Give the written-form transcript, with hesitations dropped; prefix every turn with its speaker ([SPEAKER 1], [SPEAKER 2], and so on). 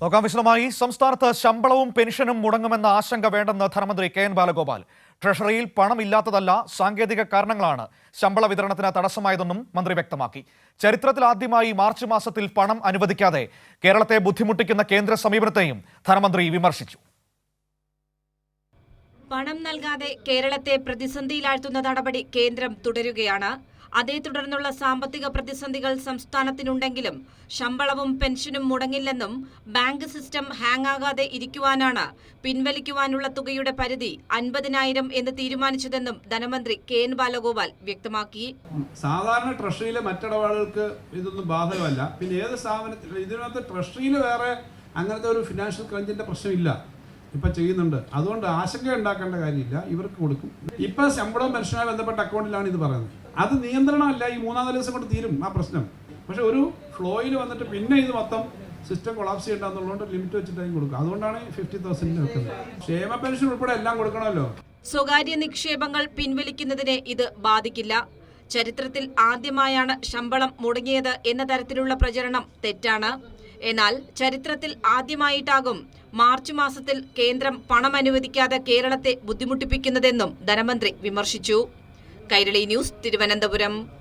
[SPEAKER 1] നോക്കാം വിശദമായി. സംസ്ഥാനത്ത് ശമ്പളവും പെൻഷനും മുടങ്ങുമെന്ന ആശങ്ക വേണ്ടെന്ന് ധനമന്ത്രി കെ എൻ ബാലഗോപാൽ. ട്രഷറിയിൽ പണമില്ലാത്തതല്ല, സാങ്കേതിക കാരണങ്ങളാണ് ശമ്പള വിതരണത്തിന് തടസ്സമായതെന്നും മന്ത്രി വ്യക്തമാക്കി. ചരിത്രത്തിൽ ആദ്യമായി മാർച്ച് മാസത്തിൽ പണം അനുവദിക്കാതെ കേരളത്തെ ബുദ്ധിമുട്ടിക്കുന്ന കേന്ദ്ര സമീപനത്തെയും ധനമന്ത്രി വിമർശിച്ചു.
[SPEAKER 2] പണം നൽകാതെ കേരളത്തെ പ്രതിസന്ധിയിലാഴ്ത്തുന്ന നടപടി കേന്ദ്രം തുടരുകയാണ്. അതേ തുടർന്നുള്ള സാമ്പത്തിക പ്രതിസന്ധികൾ സംസ്ഥാനത്തിനുണ്ടെങ്കിലും ശമ്പളവും പെൻഷനും മുടങ്ങില്ലെന്നും ബാങ്ക് സിസ്റ്റം ഹാങ് ആകാതെ ഇരിക്കുവാനാണ് പിൻവലിക്കുവാനുള്ള തുകയുടെ പരിധി 50,000 എന്ന് തീരുമാനിച്ചതെന്നും ധനമന്ത്രി കെ എൻ ബാലഗോപാൽ വ്യക്തമാക്കി.
[SPEAKER 3] സാധാരണ ട്രഷറിയിലെ മറ്റിടപാടുകൾക്ക് ഇതൊന്നും ബാധകമല്ല. പിന്നെ ഏത് സ്ഥാപനത്തിൽ ഇതിനകത്ത് ട്രഷറിയിൽ വേറെ അങ്ങനത്തെ ഒരു ഫിനാൻഷ്യൽ ക്രഞ്ചിന്റെ പ്രശ്നമില്ല. ഇപ്പം ചെയ്യുന്നുണ്ട്. അതുകൊണ്ട് ആശങ്ക ഉണ്ടാക്കേണ്ട കാര്യമില്ല. ഇവർക്ക് കൊടുക്കും. ഇപ്പം ശമ്പളവും പെൻഷനുമായി ബന്ധപ്പെട്ട അക്കൗണ്ടിലാണ് ഇത് പറയുന്നത്. അത് നിയന്ത്രണമല്ല. ഈ 3-4 ദിവസം കൊണ്ട് തീരും ആ പ്രശ്നം. പക്ഷെ ഒരു ഫ്ലോയിൽ വന്നിട്ട് പിന്നെ ഇത് മൊത്തം സിസ്റ്റം കൊളാപ്സ് ചെയ്യേണ്ടെന്നുള്ളതുകൊണ്ട് ലിമിറ്റ് വെച്ചിട്ടായിരിക്കും കൊടുക്കുക. അതുകൊണ്ടാണ് 50,000 വെക്കുന്നത്. ക്ഷേമ പെൻഷൻ ഉൾപ്പെടെ എല്ലാം കൊടുക്കണമല്ലോ.
[SPEAKER 2] സ്വകാര്യ നിക്ഷേപങ്ങൾ പിൻവലിക്കുന്നതിനെ ഇത് ബാധിക്കില്ല. ചരിത്രത്തിൽ ആദ്യമായാണ് ശമ്പളം മുടങ്ങിയത് എന്ന തരത്തിലുള്ള പ്രചരണം തെറ്റാണ്. എന്നാൽ ചരിത്രത്തിൽ ആദ്യമായിട്ടാകും മാർച്ച് മാസത്തിൽ കേന്ദ്രം പണം അനുവദിക്കാതെ കേരളത്തെ ബുദ്ധിമുട്ടിപ്പിക്കുന്നതെന്നും ധനമന്ത്രി വിമർശിച്ചു. കൈരളി ന്യൂസ്, തിരുവനന്തപുരം.